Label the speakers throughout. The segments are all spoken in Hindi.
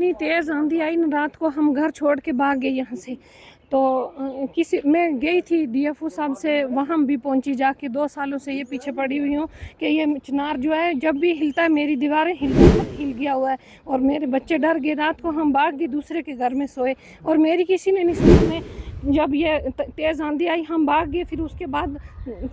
Speaker 1: इतनी तेज़ आंधी आई ना, रात को हम घर छोड़ के भाग गए यहाँ से। तो मैं गई थी डीएफओ साहब से, वहाँ भी पहुँची जाके। 2 सालों से ये पीछे पड़ी हुई हूँ कि ये चिनार जो है जब भी हिलता है, मेरी दीवारें हिल गया हुआ है और मेरे बच्चे डर गए। रात को हम भाग गए, दूसरे के घर में सोए और मेरी किसी ने नहीं सुनी। जब ये तेज़ आंधी आई हम भाग गए। फिर उसके बाद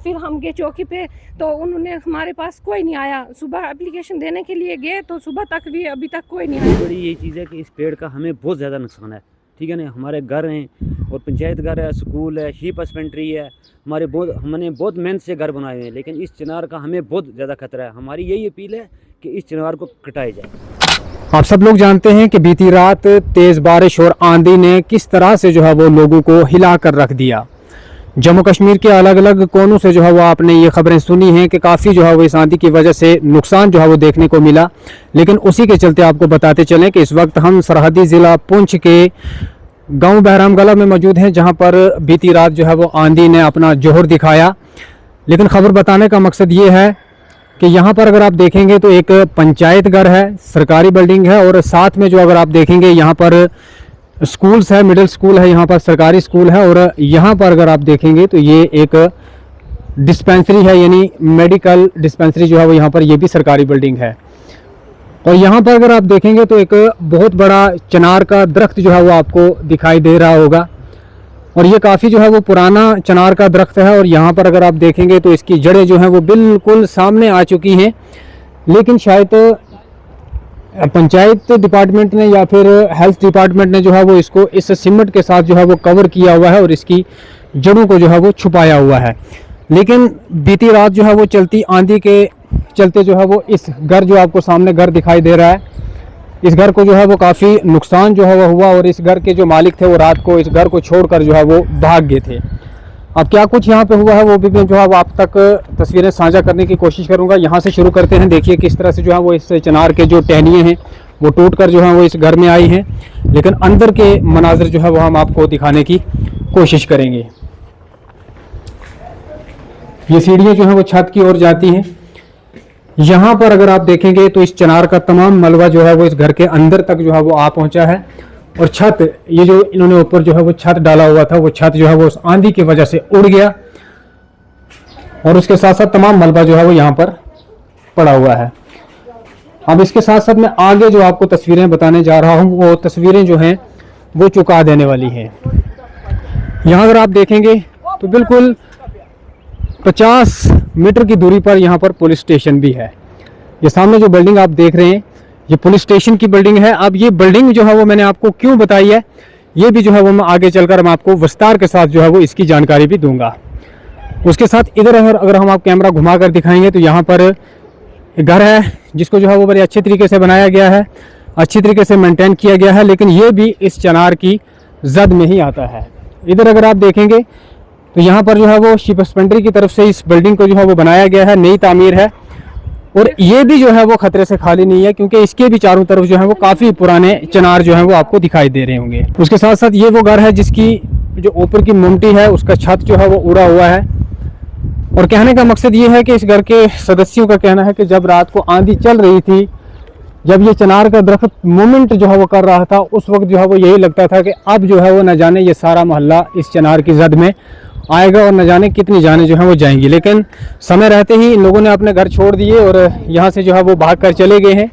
Speaker 1: फिर हम गए चौकी पे, तो उन्होंने, हमारे पास कोई नहीं आया। सुबह एप्लीकेशन देने के लिए गए तो सुबह तक भी अभी तक कोई नहीं आया।
Speaker 2: बड़ी ये चीज़ है कि इस पेड़ का हमें बहुत ज़्यादा नुकसान है, ठीक है ना। हमारे घर हैं और पंचायत घर है, स्कूल है, शीप हस्बेंड्री है, हमने बहुत मेहनत से घर बनाए हुए हैं, लेकिन इस चिनार का हमें बहुत ज़्यादा खतरा है। हमारी यही अपील है कि इस चिनार को कटाया जाए।
Speaker 3: आप सब लोग जानते हैं कि बीती रात तेज़ बारिश और आंधी ने किस तरह से जो है वो लोगों को हिला कर रख दिया। जम्मू कश्मीर के अलग अलग कोनों से जो है वो आपने ये खबरें सुनी हैं कि काफ़ी जो है वो इस आंधी की वजह से नुकसान जो है वो देखने को मिला। लेकिन उसी के चलते आपको बताते चलें कि इस वक्त हम सरहदी ज़िला पुंछ के गांव बहरामगला में मौजूद हैं, जहां पर बीती रात जो है वो आंधी ने अपना जोहर दिखाया। लेकिन खबर बताने का मकसद ये है कि यहाँ पर अगर आप देखेंगे तो एक पंचायत घर है, सरकारी बिल्डिंग है, और साथ में जो अगर आप देखेंगे यहाँ पर स्कूल्स है, मिडिल स्कूल है, यहाँ पर सरकारी स्कूल है, और यहाँ पर अगर आप देखेंगे तो ये एक डिस्पेंसरी है, यानी मेडिकल डिस्पेंसरी जो है वो यहाँ पर ये भी सरकारी बिल्डिंग है। और यहाँ पर अगर आप देखेंगे तो एक बहुत बड़ा चिनार का दरख्त जो है वो आपको दिखाई दे रहा होगा, और ये काफ़ी जो है वो पुराना चिनार का दरख्त है। और यहाँ पर अगर आप देखेंगे तो इसकी जड़ें जो हैं वो बिल्कुल सामने आ चुकी हैं, लेकिन शायद पंचायत डिपार्टमेंट ने या फिर हेल्थ डिपार्टमेंट ने जो है वो इसको इस सीमेंट के साथ जो है वो कवर किया हुआ है और इसकी जड़ों को जो है वो छुपाया हुआ है। लेकिन बीती रात जो है वो चलती आंधी के चलते जो है वो इस घर, जो आपको सामने घर दिखाई दे रहा है, इस घर को जो है वो काफ़ी नुकसान जो है वो हुआ, और इस घर के जो मालिक थे वो रात को इस घर को छोड़कर जो है वो भाग गए थे। अब क्या कुछ यहाँ पे हुआ है वो भी मैं जो है वो आप तक तस्वीरें साझा करने की कोशिश करूँगा। यहाँ से शुरू करते हैं। देखिए किस तरह से जो है वो इस चिनार के जो टहनियाँ हैं वो टूटकर जो है वो इस घर में आई हैं, लेकिन अंदर के मनाजिर जो है वो हम आपको दिखाने की कोशिश करेंगे। ये सीढ़ियाँ जो हैं वो छत की ओर जाती हैं। यहाँ पर अगर आप देखेंगे तो इस चिनार का तमाम मलबा जो है वो इस घर के अंदर तक जो है वो आ पहुँचा है, और छत, ये जो इन्होंने ऊपर जो है वो छत डाला हुआ था, वो छत जो है वो उस आंधी की वजह से उड़ गया, और उसके साथ साथ तमाम मलबा जो है वो यहाँ पर पड़ा हुआ है। अब इसके साथ साथ मैं आगे जो आपको तस्वीरें बताने जा रहा हूँ, वो तस्वीरें जो हैं वो चुका देने वाली हैं। यहाँ अगर आप देखेंगे तो बिल्कुल 50 मीटर की दूरी पर यहाँ पर पुलिस स्टेशन भी है। ये सामने जो बिल्डिंग आप देख रहे हैं ये पुलिस स्टेशन की बिल्डिंग है। अब ये बिल्डिंग जो है वो मैंने आपको क्यों बताई है, ये भी जो है वो मैं आगे चलकर मैं आपको विस्तार के साथ जो है वो इसकी जानकारी भी दूंगा। उसके साथ इधर अगर हम आप कैमरा घुमा कर दिखाएंगे तो यहाँ पर एक घर है जिसको जो है वो बड़े अच्छे तरीके से बनाया गया है, अच्छी तरीके से मेंटेन किया गया है, लेकिन ये भी इस चिनार की जद में ही आता है। इधर अगर आप देखेंगे तो यहाँ पर जो है वो शीप हस्बेंड्री की तरफ से इस बिल्डिंग को जो है वो बनाया गया है, नई तामीर है, और ये भी जो है वो खतरे से खाली नहीं है, क्योंकि इसके भी चारों तरफ जो है वो काफ़ी पुराने चिनार जो है वो आपको दिखाई दे रहे होंगे। उसके साथ साथ ये वो घर है जिसकी जो ऊपर की मुमटी है उसका छत जो है वो उड़ा हुआ है। और कहने का मकसद ये है कि इस घर के सदस्यों का कहना है कि जब रात को आंधी चल रही थी, जब ये चिनार का दरख्त मूवमेंट जो है वो कर रहा था, उस वक्त जो है वो यही लगता था कि अब जो है वो न जाने ये सारा मोहल्ला इस चिनार की जद में आएगा और न जाने कितनी जानें जो हैं वो जाएंगी। लेकिन समय रहते ही इन लोगों ने अपने घर छोड़ दिए और यहाँ से जो है वो भाग कर चले गए हैं।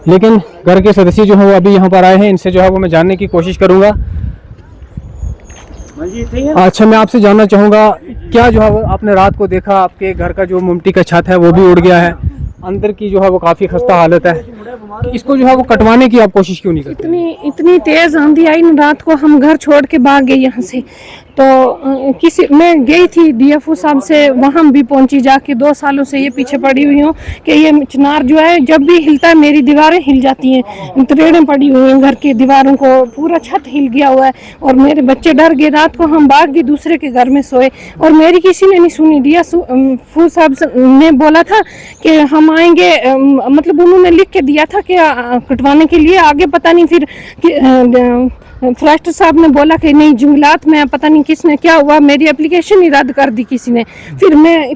Speaker 3: लेकिन घर के सदस्य जो हैं वो अभी यहाँ पर आए हैं, इनसे जो है वो मैं जानने की कोशिश करूँगा। अच्छा, मैं आपसे जानना चाहूँगा, क्या जो है वो आपने रात को देखा, आपके घर का जो मुमटी का छत है वो भी उड़ गया है, अंदर की जो है वो काफ़ी खस्ता हालत है, इसको जो है वो कटवाने की आप कोशिश क्यों नहीं करते?
Speaker 1: इतनी तेज़ आंधी आई ना, रात को हम घर छोड़ के भाग गए यहाँ से। तो मैं गई थी डीएफओ साहब से, वहाँ भी पहुँची जाके। 2 सालों से ये पीछे पड़ी हुई हूँ कि ये चिनार जो है जब भी हिलता है, मेरी दीवारें हिल जाती हैं, तरेड़ें पड़ी हुई हैं घर की दीवारों को, पूरा छत हिल गया हुआ है और मेरे बच्चे डर गए। रात को हम भाग गए, दूसरे के घर में सोए और मेरी किसी ने नहीं सुनी। डीएफओ साहब ने बोला था कि हम आएंगे, मतलब उन्होंने लिख के दिया था कि कटवाने के लिए। आगे पता नहीं, फिर फॉरेस्टर साहब ने बोला कि नहीं, जंगलात में पता नहीं किसने क्या हुआ, मेरी एप्लीकेशन ही रद्द कर दी किसी ने। फिर मैं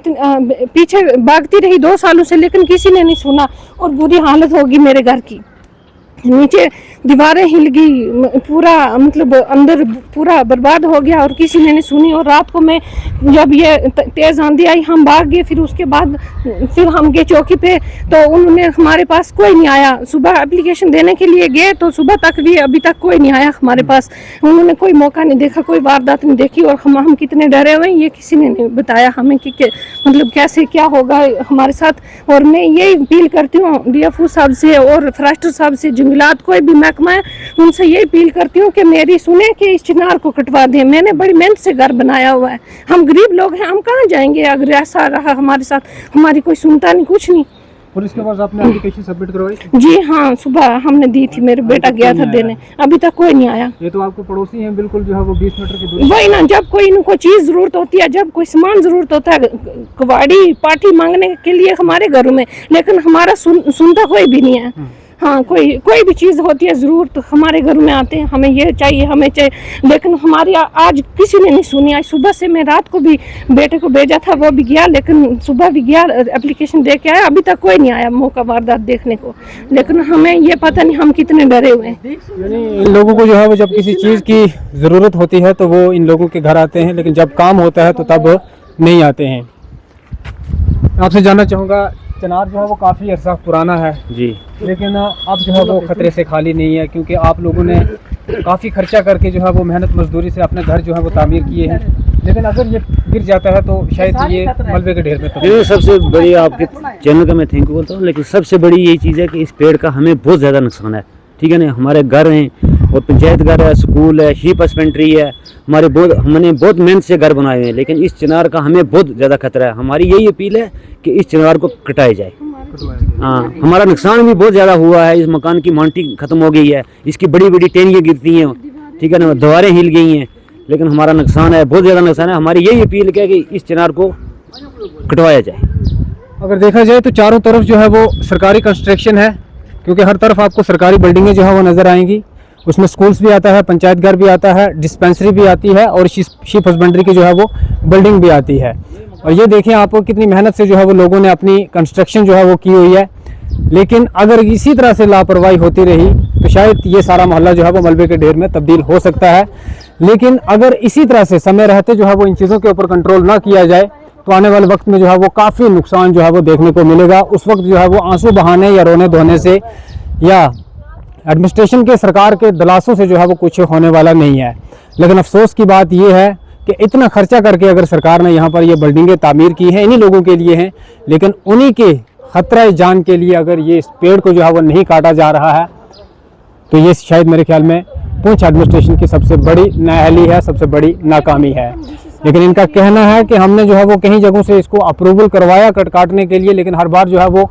Speaker 1: पीछे भागती रही 2 सालों से, लेकिन किसी ने नहीं सुना और बुरी हालत होगी मेरे घर की। नीचे दीवारें हिल गई, पूरा मतलब अंदर पूरा बर्बाद हो गया और किसी ने नहीं सुनी। और रात को मैं जब ये तेज आंधी आई हम भाग गए, फिर उसके बाद फिर हम गए चौकी पे, तो उन्होंने हमारे पास कोई नहीं आया। सुबह एप्लीकेशन देने के लिए गए तो सुबह तक भी अभी तक कोई नहीं आया हमारे पास। उन्होंने कोई मौका नहीं देखा, कोई वारदात नहीं देखी। और हम कितने डरे हुए हैं ये किसी ने नहीं बताया हमें कि मतलब कैसे क्या होगा हमारे साथ। और मैं यही अपील करती हूँ DFO साहब से और फॉरेस्टर साहब से, जंगलात कोई भी महकमा है उनसे ये अपील करती हूँ कि मेरी सुने कि इस चिनार को कटवा दें। मैंने बड़ी मेहनत से घर बनाया हुआ है, हम गरीब लोग हैं, हम कहाँ जाएंगे अगर ऐसा रहा हमारे साथ। हमारी कोई सुनता नहीं, कुछ नहीं।
Speaker 3: पुलिस के पास आपने एप्लीकेशन सबमिट करवाई?
Speaker 1: जी हाँ, सुबह हमने दी थी, मेरे बेटा गया था देने, अभी तक कोई नहीं आया।
Speaker 3: ये तो आपके पड़ोसी हैं बिल्कुल, जो है वो 20 मीटर की दूरी।
Speaker 1: वही ना, जब कोई इनको चीज जरूरत होती है, जब कोई सामान जरूरत होता है कबाड़ी पार्टी मांगने के लिए हमारे घरों में, लेकिन हमारा सुनता कोई भी नहीं है। हाँ, कोई भी चीज़ होती है ज़रूर तो हमारे घर में आते हैं, हमें ये चाहिए हमें चाहिए, लेकिन हमारी आज किसी ने नहीं सुनी। आज सुबह से मैं रात को भी बेटे को भेजा था, वो भी गया, लेकिन सुबह भी गया एप्लीकेशन दे के आया, अभी तक कोई नहीं आया मौका वारदात देखने को। लेकिन हमें ये पता नहीं हम कितने डरे हुए हैं।
Speaker 3: यानी इन लोगों को जो है वो जब किसी चीज़ की ज़रूरत होती है तो वो इन लोगों के घर आते हैं, लेकिन जब काम होता है तो तब नहीं आते हैं। आपसे जानना चाहूँगा, चिनार जो है वो काफ़ी अर्सा पुराना है
Speaker 2: जी,
Speaker 3: लेकिन अब जो है वो खतरे से खाली नहीं है, क्योंकि आप लोगों ने काफ़ी खर्चा करके जो है वो मेहनत मजदूरी से अपने घर जो है वो तामीर किए हैं, लेकिन अगर ये गिर जाता है तो शायद ये मलबे के ढेर में
Speaker 2: ये सबसे बड़ी आपके चैनल का मैं थैंक यू बोलता हूँ। लेकिन सबसे बड़ी यही चीज़ है कि इस पेड़ का हमें बहुत ज़्यादा नुकसान है, ठीक है ना। हमारे घर हैं और पंचायत घर है, स्कूल है, शीप हस्बेंड्री है, हमने बहुत मेहनत से घर बनाए हुए हैं, लेकिन इस चिनार का हमें बहुत ज़्यादा खतरा है। हमारी यही अपील है कि इस चिनार को कटाया जाए। हाँ, हमारा नुकसान भी बहुत ज़्यादा हुआ है, इस मकान की मांटी ख़त्म हो गई है, इसकी बड़ी बड़ी टेनियाँ गिरती हैं, ठीक है ना, दीवारें हिल गई हैं, लेकिन हमारा नुकसान है, बहुत ज़्यादा नुकसान है। हमारी यही अपील है कि इस चिनार को कटवाया जाए।
Speaker 3: अगर देखा जाए तो चारों तरफ जो है वो सरकारी कंस्ट्रक्शन है, क्योंकि हर तरफ आपको सरकारी बिल्डिंगें जो है वो नज़र आएंगी। उसमें स्कूल्स भी आता है, पंचायत घर भी आता है, डिस्पेंसरी भी आती है और शीप हस्बेंड्री की जो है वो बिल्डिंग भी आती है। और ये देखें आपको कितनी मेहनत से जो है वो लोगों ने अपनी कंस्ट्रक्शन जो है वो की हुई है, लेकिन अगर इसी तरह से लापरवाही होती रही तो शायद ये सारा मोहल्ला जो है वो मलबे के ढेर में तब्दील हो सकता है। लेकिन अगर इसी तरह से समय रहते जो है वो इन चीज़ों के ऊपर कंट्रोल ना किया जाए तो आने वाले वक्त में जो है वो काफ़ी नुकसान जो है वो देखने को मिलेगा। उस वक्त जो है वो आंसू बहाने या रोने धोने से या एडमिनिस्ट्रेशन के सरकार के दलासों से जो है वो कुछ होने वाला नहीं है। लेकिन अफसोस की बात यह है कि इतना खर्चा करके अगर सरकार ने यहाँ पर ये बिल्डिंगें तामीर की हैं, इन्हीं लोगों के लिए हैं, लेकिन उन्हीं के खतरा जान के लिए अगर ये इस पेड़ को जो है वो नहीं काटा जा रहा है तो ये शायद मेरे ख्याल में पूंछ एडमिनिस्ट्रेशन की सबसे बड़ी नाअहली है, सबसे बड़ी नाकामी है। लेकिन इनका कहना है कि हमने जो है वो कई जगहों से इसको अप्रूवल करवाया कट काटने के लिए, लेकिन हर बार जो है वो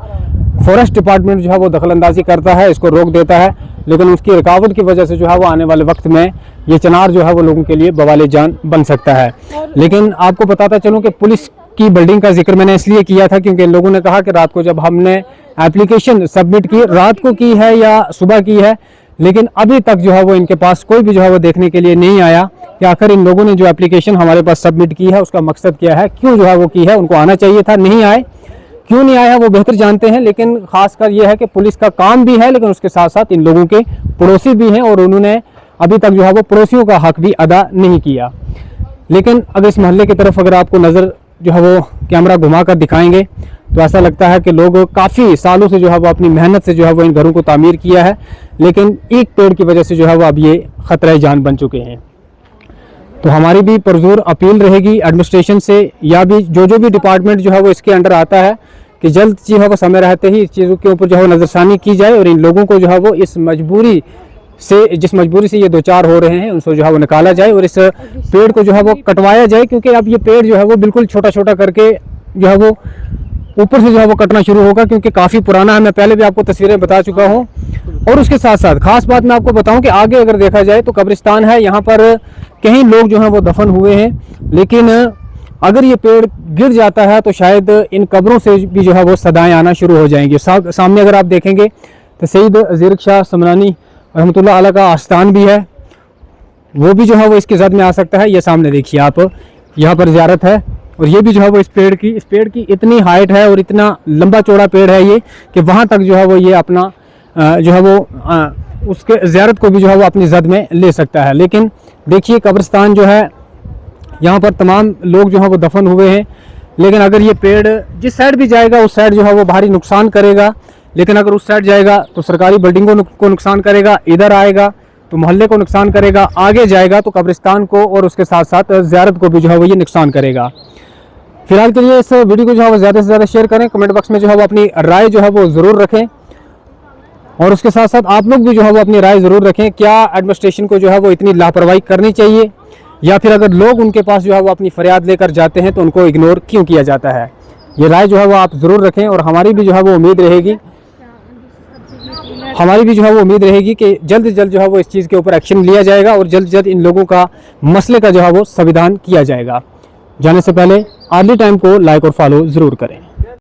Speaker 3: फॉरेस्ट डिपार्टमेंट जो है वो दखलंदाजी करता है, इसको रोक देता है, लेकिन उसकी रुकावट की वजह से जो है वो आने वाले वक्त में ये चिनार जो है वो लोगों के लिए बवाले जान बन सकता है। लेकिन आपको बताता चलूँ कि पुलिस की बिल्डिंग का जिक्र मैंने इसलिए किया था क्योंकि लोगों ने कहा कि रात को जब हमने एप्लीकेशन सबमिट की, रात को की है या सुबह की है, लेकिन अभी तक जो है वो इनके पास कोई भी जो है वो देखने के लिए नहीं आया कि आखिर इन लोगों ने जो एप्लीकेशन हमारे पास सबमिट की है उसका मकसद क्या है, क्यों जो है वो की है। उनको आना चाहिए था, नहीं आए, क्यों नहीं आया वो बेहतर जानते हैं। लेकिन खासकर ये है कि पुलिस का काम भी है, लेकिन उसके साथ साथ इन लोगों के पड़ोसी भी हैं और उन्होंने अभी तक जो है वो पड़ोसियों का हक भी अदा नहीं किया। लेकिन अगर इस मोहल्ले की तरफ अगर आपको नज़र जो है वो कैमरा घुमा कर दिखाएंगे तो ऐसा लगता है कि लोग काफ़ी सालों से जो है वो अपनी मेहनत से जो है वो इन घरों को तामीर किया है, लेकिन एक पेड़ की वजह से जो है वो अब ये ख़तरा जान बन चुके हैं। तो हमारी भी पुरज़ोर अपील रहेगी एडमिनिस्ट्रेशन से या भी जो भी डिपार्टमेंट जो है वो इसके अंडर आता है कि जल्द जो है वो समय रहते ही इस चीज़ों के ऊपर जो है नज़रसानी की जाए और इन लोगों को जो है वो इस मजबूरी से, जिस मजबूरी से ये दो चार हो रहे हैं, उनको जो है वो निकाला जाए और इस पेड़ को जो है वो कटवाया जाए। क्योंकि अब ये पेड़ जो है वो बिल्कुल छोटा छोटा करके जो है वो ऊपर से जो है वो कटना शुरू होगा, क्योंकि काफ़ी पुराना है। मैं पहले भी आपको तस्वीरें बता चुका हूँ। और उसके साथ साथ खास बात मैं आपको बताऊं कि आगे अगर देखा जाए तो कब्रिस्तान है, यहाँ पर कई लोग जो हैं वो दफन हुए हैं, लेकिन अगर ये पेड़ गिर जाता है तो शायद इन कब्रों से भी जो है वो सदाएं आना शुरू हो जाएंगी। सामने अगर आप देखेंगे तो सईद ज़ीरक शाह समरानी रहमतुल्लाह अलैह का आस्थान भी है, वो भी जो है वो इसकी जद में आ सकता है। ये सामने देखिए आप, यहाँ पर ज़ियारत है और ये भी जो है वो इस पेड़ की इतनी हाइट है और इतना लंबा चौड़ा पेड़ है ये कि वहाँ तक जो है वो ये अपना जो है वो उसके ज़ियारत को भी जो है वो अपनी जद में ले सकता है। लेकिन देखिए कब्रिस्तान जो है यहाँ पर तमाम लोग जो है वो दफन हुए हैं, लेकिन अगर ये पेड़ जिस साइड भी जाएगा उस साइड जो है वो भारी नुकसान करेगा। लेकिन अगर उस साइड जाएगा तो सरकारी बिल्डिंगों को नुकसान करेगा, इधर आएगा तो मोहल्ले को नुकसान करेगा, आगे जाएगा तो कब्रिस्तान को और उसके साथ साथ ज़ियारत को भी जो है वो ये नुकसान करेगा। फिलहाल के लिए इस वीडियो को जो है वो ज़्यादा से ज़्यादा शेयर करें, कमेंट बॉक्स में जो है वो अपनी राय जो है वो ज़रूर रखें, और उसके साथ साथ आप लोग भी जो है वो अपनी राय ज़रूर रखें। क्या एडमिनिस्ट्रेशन को जो है वो इतनी लापरवाही करनी चाहिए, या फिर अगर लोग उनके पास जो है वो अपनी फरियाद लेकर जाते हैं तो उनको इग्नोर क्यों किया जाता है? ये राय जो है वो आप ज़रूर रखें। और हमारी भी जो है वो उम्मीद रहेगी कि जल्द से जल्द जो है वो इस चीज़ के ऊपर एक्शन लिया जाएगा और जल्द से जल्द इन लोगों का मसले का जो है वो संविधान किया जाएगा। जाने से पहले अर्ली टाइम को लाइक और फॉलो ज़रूर करें।